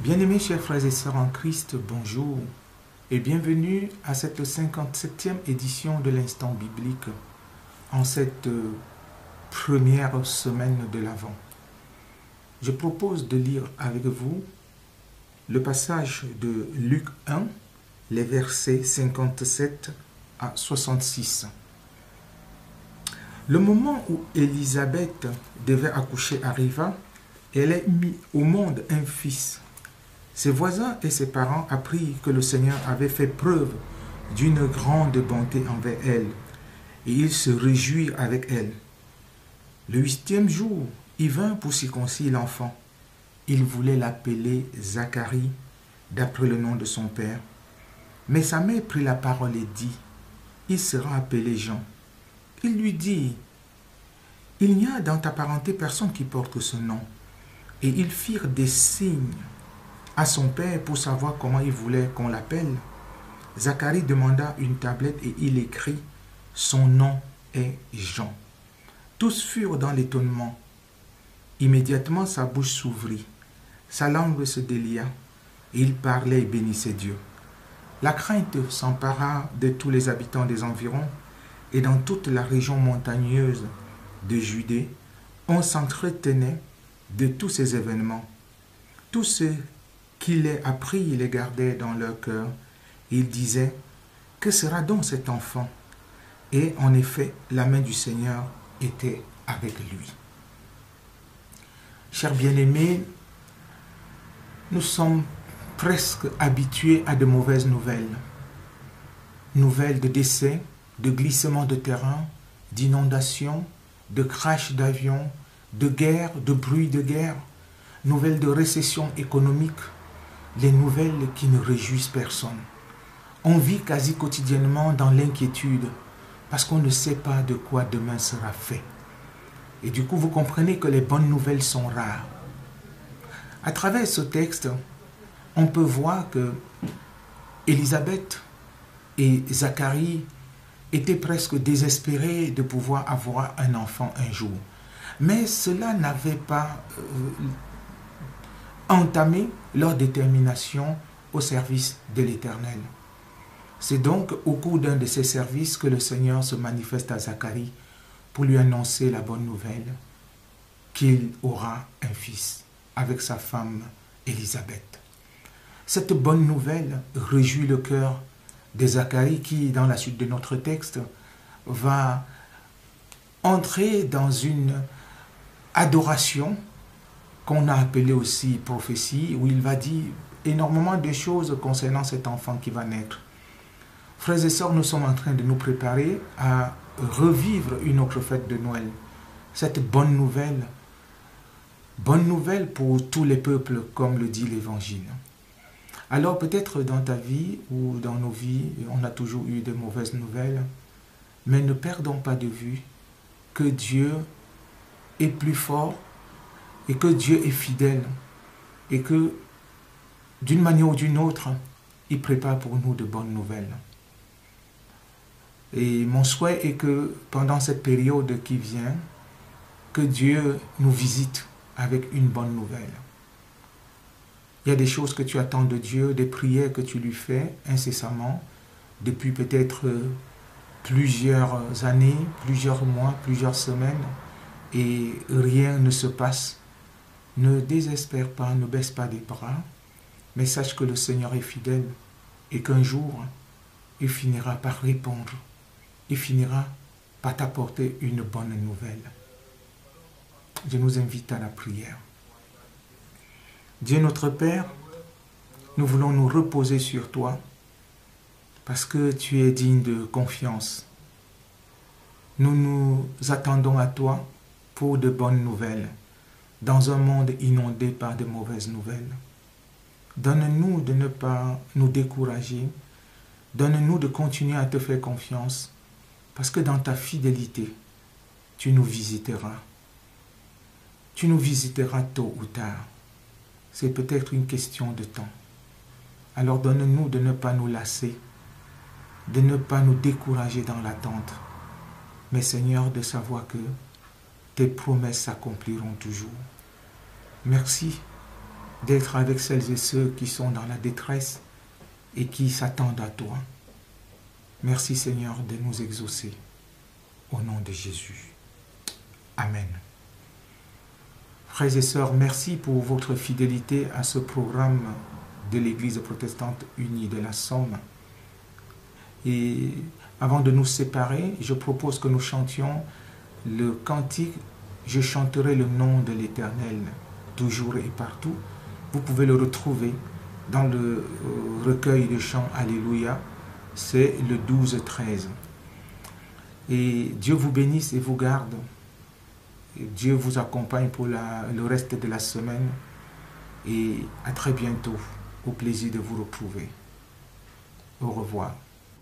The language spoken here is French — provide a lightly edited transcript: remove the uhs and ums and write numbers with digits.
Bien-aimés chers frères et sœurs en Christ, bonjour et bienvenue à cette 57e édition de l'Instant biblique en cette première semaine de l'Avent. Je propose de lire avec vous le passage de Luc 1, les versets 57 à 66. Le moment où Élisabeth devait accoucher arriva et elle a mis au monde un fils. Ses voisins et ses parents apprirent que le Seigneur avait fait preuve d'une grande bonté envers elle, et ils se réjouirent avec elle. Le 8e jour, il vint pour circoncire l'enfant. Il voulait l'appeler Zacharie, d'après le nom de son père. Mais sa mère prit la parole et dit, « Il sera appelé Jean. » Il lui dit, « Il n'y a dans ta parenté personne qui porte ce nom. » Et ils firent des signes à son père pour savoir comment il voulait qu'on l'appelle. Zacharie demanda une tablette et il écrit « Son nom est Jean ». Tous furent dans l'étonnement. Immédiatement sa bouche s'ouvrit, sa langue se délia, et il parlait et bénissait Dieu. La crainte s'empara de tous les habitants des environs, et dans toute la région montagneuse de Judée, on s'entretenait de tous ces événements. Tous ceux qui les apprirent les gardaient dans leur cœur. Ils disaient, « Que sera donc cet enfant ?» Et en effet, la main du Seigneur était avec lui. Chers bien-aimés, nous sommes presque habitués à de mauvaises nouvelles. Nouvelles de décès, de glissement de terrain, d'inondations, de crash d'avions, de guerre, de bruit de guerre, nouvelles de récession économique, les nouvelles qui ne réjouissent personne. On vit quasi quotidiennement dans l'inquiétude parce qu'on ne sait pas de quoi demain sera fait. Et du coup, vous comprenez que les bonnes nouvelles sont rares. À travers ce texte, on peut voir que Élisabeth et Zacharie étaient presque désespérés de pouvoir avoir un enfant un jour. Mais cela n'avait pas entamé leur détermination au service de l'Éternel. C'est donc au cours d'un de ces services que le Seigneur se manifeste à Zacharie pour lui annoncer la bonne nouvelle qu'il aura un fils avec sa femme Élisabeth. Cette bonne nouvelle réjouit le cœur de Zacharie qui, dans la suite de notre texte, va entrer dans une adoration qu'on a appelée aussi prophétie, où il va dire énormément de choses concernant cet enfant qui va naître. Frères et sœurs, nous sommes en train de nous préparer à revivre une autre fête de Noël. Cette bonne nouvelle pour tous les peuples, comme le dit l'Évangile. Alors peut-être dans ta vie ou dans nos vies, on a toujours eu de mauvaises nouvelles, mais ne perdons pas de vue que Dieu est plus fort et que Dieu est fidèle et que d'une manière ou d'une autre, il prépare pour nous de bonnes nouvelles. Et mon souhait est que pendant cette période qui vient, que Dieu nous visite avec une bonne nouvelle. Il y a des choses que tu attends de Dieu, des prières que tu lui fais incessamment, depuis peut-être plusieurs années, plusieurs mois, plusieurs semaines, et rien ne se passe. Ne désespère pas, ne baisse pas des bras, mais sache que le Seigneur est fidèle et qu'un jour, il finira par répondre. Il finira par t'apporter une bonne nouvelle. Je nous invite à la prière. Dieu notre Père, nous voulons nous reposer sur toi parce que tu es digne de confiance. Nous nous attendons à toi pour de bonnes nouvelles dans un monde inondé par de mauvaises nouvelles. Donne-nous de ne pas nous décourager. Donne-nous de continuer à te faire confiance parce que dans ta fidélité, tu nous visiteras. Tu nous visiteras tôt ou tard. C'est peut-être une question de temps. Alors donne-nous de ne pas nous lasser, de ne pas nous décourager dans l'attente, mais Seigneur, de savoir que tes promesses s'accompliront toujours. Merci d'être avec celles et ceux qui sont dans la détresse et qui s'attendent à toi. Merci Seigneur de nous exaucer. Au nom de Jésus. Amen. Frères et sœurs, merci pour votre fidélité à ce programme de l'Église protestante unie de la Somme. Et avant de nous séparer, je propose que nous chantions le cantique « Je chanterai le nom de l'Éternel, toujours et partout ». Vous pouvez le retrouver dans le recueil de chants Alléluia, c'est le 12-13. Et Dieu vous bénisse et vous garde. Et Dieu vous accompagne pour le reste de la semaine. Et à très bientôt. Au plaisir de vous retrouver. Au revoir.